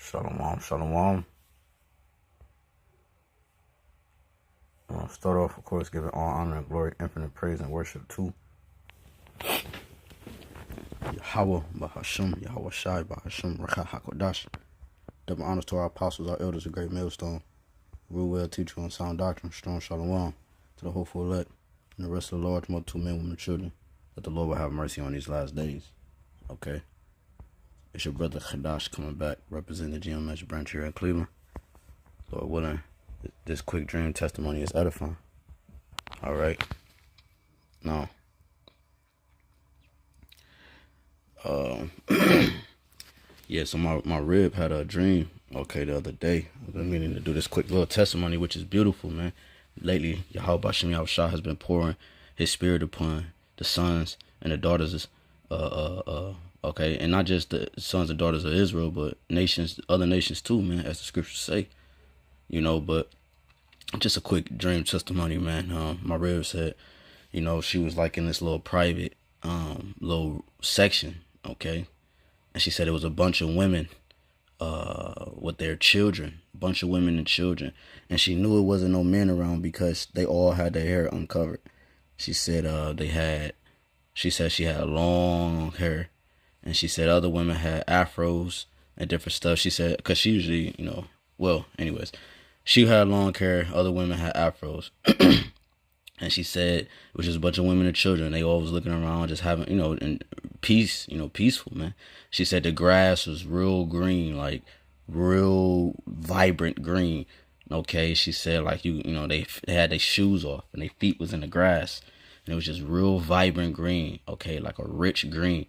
Shalom, shalom. I'll start off, of course, giving all honor and glory, infinite praise and worship to YAHAWAH, BAHASHAM, YAHAWASHI, BAHASHAM, RAWCHAA, HAQADASH. Double honors to our apostles, our elders, a great millstone. Rule well, teach you on sound doctrine, strong shalom. To the hopeful elect and the rest of the large multitude, men, women, and children, that the Lord will have mercy on these last days. Okay? It's your brother HAQADASH coming back, representing the GMS branch here in Cleveland. Lord willing, this quick dream testimony is edifying. All right. Now, yeah, so my rib had a dream, okay, the other day. I've been meaning to do this quick little testimony, which is beautiful, man. Lately, YAHAWASHI has been pouring his spirit upon the sons and the daughters, okay, and not just the sons and daughters of Israel, but nations, other nations too, man, as the scriptures say, you know. But just a quick dream testimony, man. My rib said, you know, she was like in this little private, little section, okay, and she said it was a bunch of women, with their children, bunch of women and children, and she knew it wasn't no men around because they all had their hair uncovered. She said she said she had long hair, and she said other women had afros and different stuff. She said, because she usually, you know, well, anyways, she had long hair, other women had afros. And she said it was just a bunch of women and children. They all was looking around, just having, you know, in peace, you know, peaceful, man. She said the grass was real green, like real vibrant green. Okay, she said like you know, they had their shoes off and their feet was in the grass, and it was just real vibrant green. Okay, like a rich green.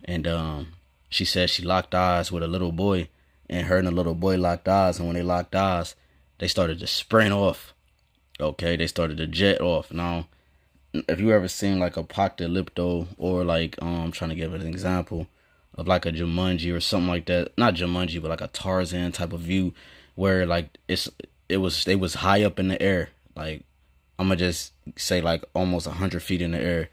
And she said she locked eyes with a little boy, and her and the little boy locked eyes, and when they locked eyes, they started to sprint off. Okay, they started to jet off. Now, if you ever seen like Apocalypto, or like I'm trying to give an example of like a Jumanji or something like that, not Jumanji, but like a Tarzan type of view, where like they was high up in the air, like I'm gonna just say like almost 100 feet in the air,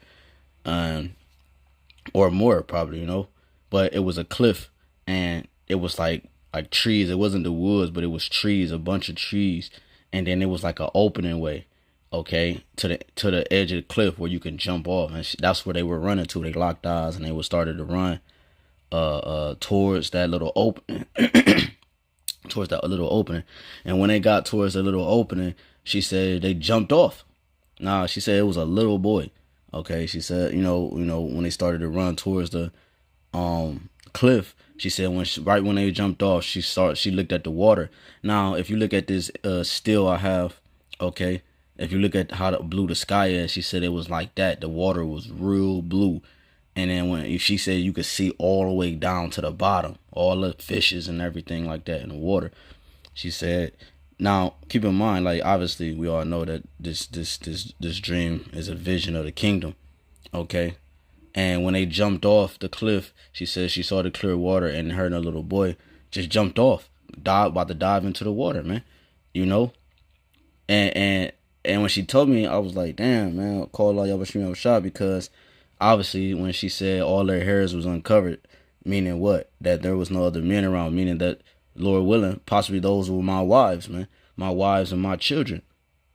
or more probably, you know, but it was a cliff, and it was like trees. It wasn't the woods, but it was trees, a bunch of trees. And then it was like an opening way, okay, to the edge of the cliff where you can jump off, and that's where they were running to. They locked eyes and they were started to run towards that little opening, towards that little opening. And when they got towards the little opening, she said they jumped off. Nah, she said it was a little boy. Okay, she said, you know, when they started to run towards the cliff, she said right when they jumped off, she looked at the water. Now, if you look at this still I have, okay, if you look at how blue the sky is, she said it was like that. The water was real blue. And then she said you could see all the way down to the bottom, all the fishes and everything like that in the water. She said, now keep in mind, like obviously we all know that this dream is a vision of the kingdom, okay. And when they jumped off the cliff, she said she saw the clear water, and her and her little boy just jumped off, about to dive into the water, man. You know? And when she told me, I was like, damn, man, call YAHAWASHI, because obviously when she said all their hairs was uncovered, meaning what? That there was no other men around, meaning that, Lord willing, possibly those were my wives, man. My wives and my children,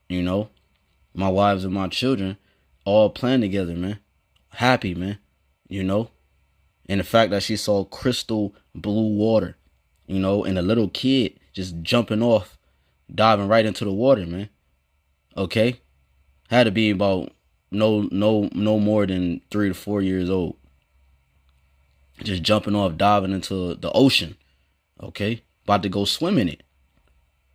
you know? My wives and my children all playing together, man. Happy, man, you know. And the fact that she saw crystal blue water, you know, and a little kid just jumping off, diving right into the water, man. Okay, had to be about no more than 3 to 4 years old, just jumping off, diving into the ocean. Okay, about to go swim in it,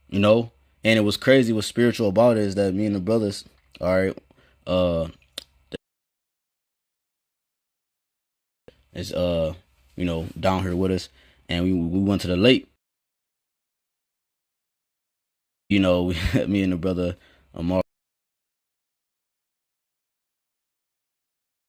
you know. And it was crazy. What's spiritual about it is that me and the brothers, all right, is you know, down here with us, and we went to the lake. You know, me and the brother Amar,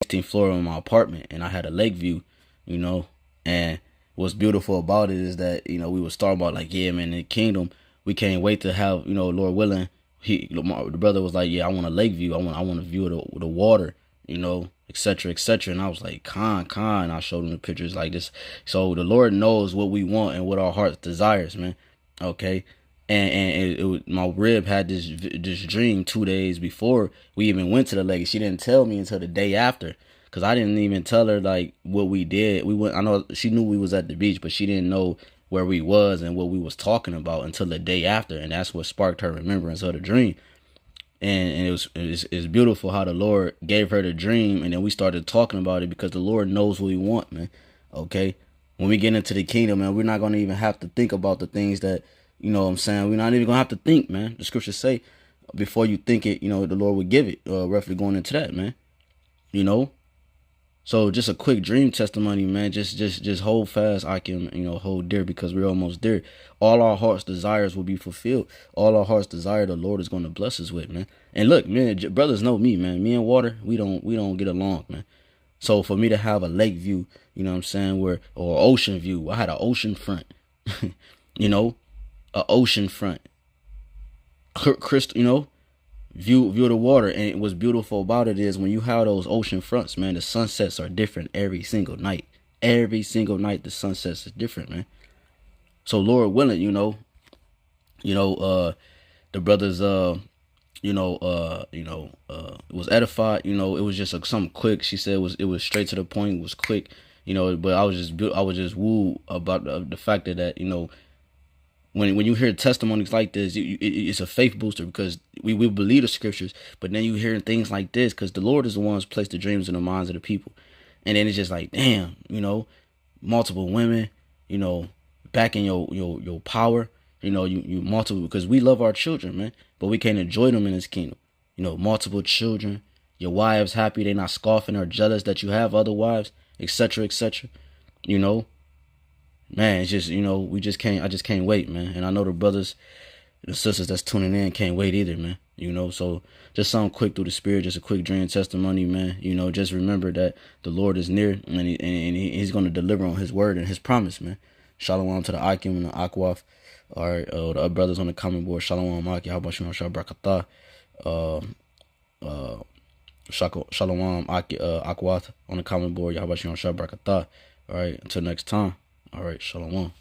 16th floor of my apartment, and I had a lake view, you know. And what's beautiful about it is that, you know, we was talking about like, yeah, man, in the kingdom, we can't wait to have, you know, Lord willing. The brother was like, yeah, I want a lake view. I want a view of the water, you know, etc., etc. And I was like, Khan. I showed him the pictures like this. So the Lord knows what we want and what our heart's desires, man. Okay. And my rib had this dream 2 days before we even went to the lake. She didn't tell me until the day after, because I didn't even tell her like what we did. We went. I know she knew we was at the beach, but she didn't know where we was and what we was talking about until the day after, and that's what sparked her remembrance of the dream. And it's beautiful how the Lord gave her the dream, and then we started talking about it because the Lord knows what we want, man. Okay, when we get into the kingdom, man, we're not gonna even have to think about the things that, you know what I'm saying. We're not even gonna have to think, man. The scriptures say, before you think it, you know, the Lord would give it. Roughly going into that, man. You know. So just a quick dream testimony, man. Just hold fast. I can, you know, hold dear, because we're almost there. All our heart's desires will be fulfilled. All our heart's desire, the Lord is going to bless us with, man. And look, man, brothers know me, man. Me and water, we don't get along, man. So for me to have a lake view, you know what I'm saying, or ocean view, I had an ocean front, you know, a ocean front, crystal, you know, view of the water. And what's beautiful about it is when you have those ocean fronts, man, the sunsets are different every single night. Every single night the sunsets is different, man. So Lord willing, the brothers it was edified. You know, it was just something quick. She said it was straight to the point, it was quick, you know. But I was just wooed about the fact that you know, when you hear testimonies like this, it's a faith booster, because we believe the scriptures, but then you hear things like this, because the Lord is the one who's placed the dreams in the minds of the people. And then it's just like, damn, you know, multiple women, you know, back in your power, you know, you multiple, because we love our children, man, but we can't enjoy them in this kingdom. You know, multiple children, your wives happy, they're not scoffing or jealous that you have other wives, etc., etc. You know, man, it's just, you know, I just can't wait, man. And I know the brothers and the sisters that's tuning in can't wait either, man. You know, so just something quick through the spirit, just a quick dream testimony, man. You know, just remember that the Lord is near, and he's going to deliver on his word and his promise, man. Shalom to the Akim and the Akwaf. All right, the brothers on the comment board. Shalom, Maki, YAHAWASHI, Barakatah. Shalom, Akwat on the comment board. YAHAWASHI, Barakatah. All right, until next time. All right, Shalom.